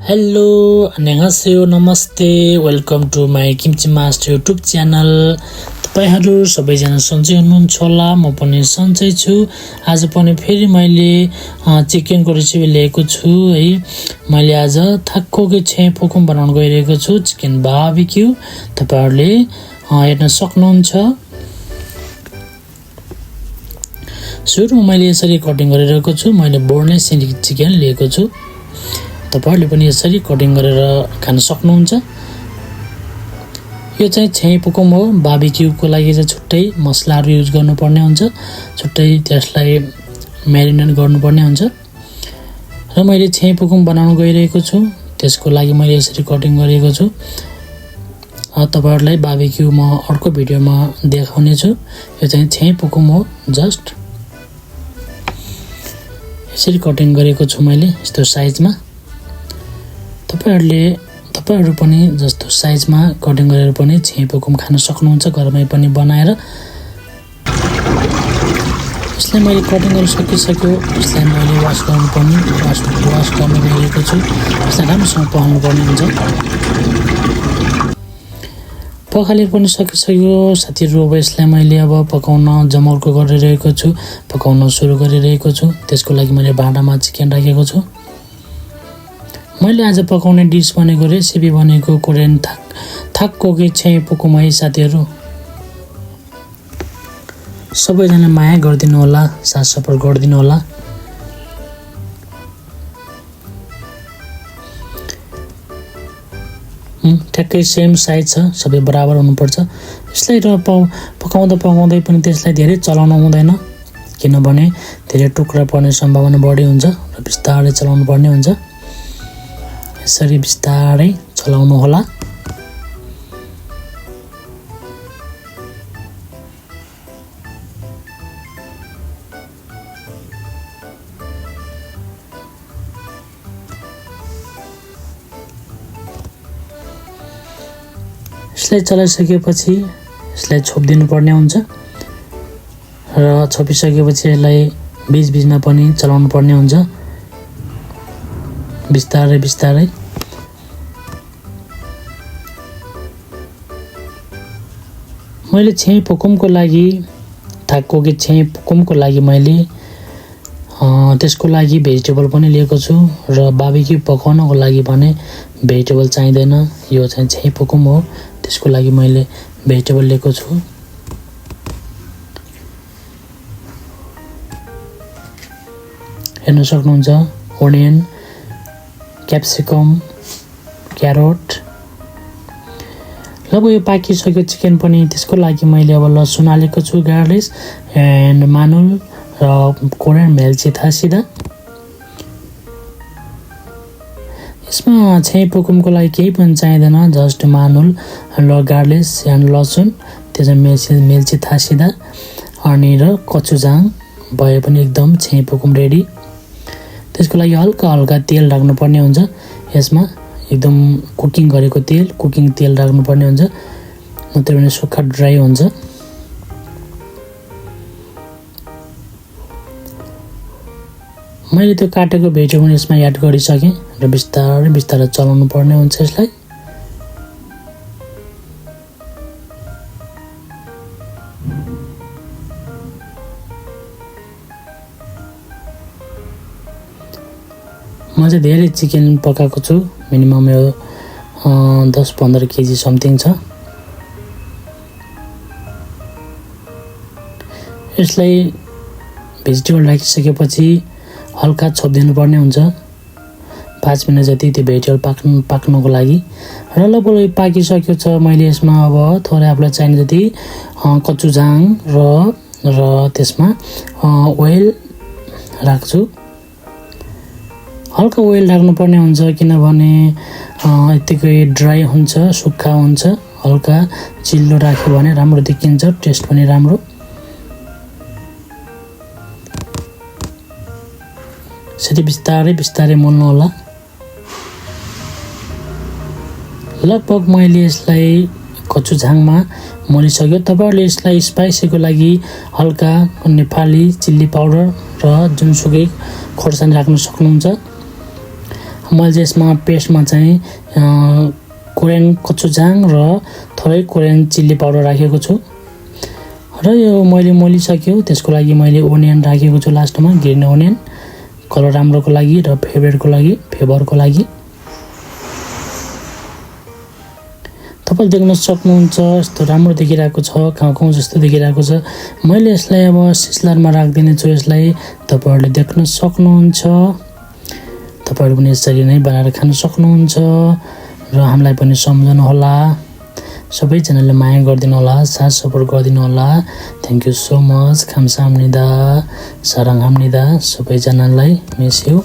Hello 안녕하세요 नमस्ते welcome to my kimchi master YouTube channel. तपाईहरु सबैजना सन्चै हुनुहुन्छ होला, म पनि सन्चै छु। आज पनि फेरि मैले चिकनको रेसिपी लिएको छु है। मैले आज थाक्कोको छेपोकुम बनाउन गइरहेको छु, चिकन बार्बिक्यू। तपाईहरुले हेर्न सक्नुहुन्छ। सुरुमा मैले यसरी कटिङ गरिरहेको छु। मैले बोनलेस चिकन लिएको छु। तपाईहरुले पनि यसरी कटिङ गरेर खान सक्नुहुन्छ। यो चाहिँ छेपोकुम हो। बार्बिक्यूको लागि चाहिँ छुट्टै मसलाहरु युज गर्नुपर्ने हुन्छ, छुट्टै त्यसलाई म्यारिनेट गर्नुपर्ने हुन्छ। र मैले छेपोकुम बनाउन गइरहेको छु, त्यसको लागि मैले यसरी कटिङ गरेको छु। तपाईहरुलाई बार्बिक्यू म अर्को भिडियोमा देखाउने छु। यो चाहिँ छेपोकुम हो। जस्ट यसरी कटिङ गरेको छु मैले यस्तो साइजमा। तपाईहरु पनि जस्तो साइजमा कटिङ गरेर पनि छेपोकुम खान सक्नुहुन्छ, घरमै पनि बनाएर। यसलाई मैले कटिङ गर्न सकिसक्यो। यसलाई मैले वाश गर्न गइरहेको छु। यसलाई राम्रोसँग पखाल्नु पर्ने हुन्छ। पखालेर पनि सकिसक्यो साथीहरु। अब यसलाई मैले अब पकाउन जमर्को गरिरहेको छु, पकाउन सुरु गरिरहेको छु। त्यसको लागि मैले भाँडामा चिकन राखेको छु। मैले आज पकाउने डिश भनेको रेसिपी भनेको कोरियन थाक्कोकी छेपोकुम है साथीहरु। सबैजना माया गरिदिनु होला, साथ सपोर्ट गरिदिनु होला। ठ्याक्कै सेम साइज छ, सबै बराबर हुनुपर्छ। यसलाई र पकाउँदै पनि त्यसलाई धेरै चलाउनु हुँदैन, किनभने धेरै टुक्रा पर्ने सम्भावना बढी हुन्छ र बिस्तारै चलाउनु पर्ने हुन्छ। यसरी बिस्तारै चलाउनु होला। यसलाई चलाइसकेपछि यसलाई छोपिदिनु पर्ने हुन्छ र छोपिसकेपछि यसलाई बीचमा पनि चलाउनु पर्ने हुन्छ, बिस्तारै बिस्तारै। मैले छेपोकुमको लागि थाक्कोकी छेपोकुमको लागि मैले त्यसको लागि भेजिटेबल पनि लिएको छु र बार्बिक्यू पकाउनको लागि भने भेजिटेबल चाहिँदैन। यो चाहिँ छेपोकुम हो, त्यसको लागि मैले भेजिटेबल लिएको छु। हेर्न सक्नुहुन्छ ओनियन, क्याप्सिकम, क्यारोट। अब यो पाकिसक्यो चिकन पनि। त्यसको लागि मैले अब लसुन हालेको छु, गार्लिक एन्ड मानुल र कोरियन मेल्ची थासिदा। यसमा छेपोकुमको लागि केही पनि चाहिँदैन, जस्ट मानुल र गार्लिक एन्ड लसुन, त्यसमा मेल्ची थासिदा अनि र कचुजाङ भए पनि एकदम छेपोकुम रेडी। त्यसको लागि हल्का हल्का तेल राख्नुपर्ने हुन्छ। यसमा एकदम कुकिङ गरेको तेल, कुकिङ तेल राख्नुपर्ने हुन्छ, नत्र भने सुक्खा ड्राई हुन्छ। मैले त्यो काटेको भेजिटेबल यसमा एड गरिसकेँ र बिस्तारै बिस्तारै चलाउनु पर्ने हुन्छ यसलाई। म चाहिँ धेरै चिकन पकाएको छु, मिनिमम यो 10-15 केजी समथिङ छ। यसलाई भेजिटेबल राखिसकेपछि हल्का छोपिदिनु पर्ने हुन्छ 5 मिनट जति त्यो भेजिटेबल पाक्नको लागि। र लगभग पाकिसक्यो छ। मैले यसमा अब थोरै आफूलाई चाहिने जति कचुजाङ र त्यसमा ओइल राख्छु। हल्का ओइल राख्नुपर्ने हुन्छ, किनभने यतिकै ड्राई हुन्छ, सुक्खा हुन्छ। हल्का चिल्लो राख्यो भने राम्रो देखिन्छ, टेस्ट पनि राम्रो। यसरी बिस्तारै बिस्तारै मोल्नु होला। लगभग मैले यसलाई कचुजाङमा मोलिसक्यो। तपाईहरुले यसलाई स्पाइसीको लागि हल्का नेपाली चिल्ली पाउडर र जुनसुकै खोर्सानी राख्न सक्नुहुन्छ। मैले चाहिँ यसमा पेस्टमा चाहिँ कोरियन कचुजाङ र थोरै कोरियन चिल्ली पाउडर राखेको छु र यो मैले मोलिसक्यो। त्यसको लागि मैले ओनियन राखेको छु लास्टमा, ग्रिन ओनियन कलर राम्रोको लागि र फ्लेभरको लागि। तपाईले देख्न सक्नुहुन्छ यस्तो राम्रो देखिरहेको छ, खाउँ जस्तो देखिरहेको छ। मैले यसलाई अब सिस्लरमा राख्दिने छु यसलाई, तपाईहरुले देख्न सक्नुहुन्छ। तपाईहरु पनि यसरी नै बनाएर खान सक्नुहुन्छ र हामीलाई पनि सम्झनु होला। सबैजनाले माया गरिदिनु होला, साथ सपोर्ट गरिदिनु होला। Thank you so much. 감사합니다। 사랑합니다। सबैजनालाई मिस यू।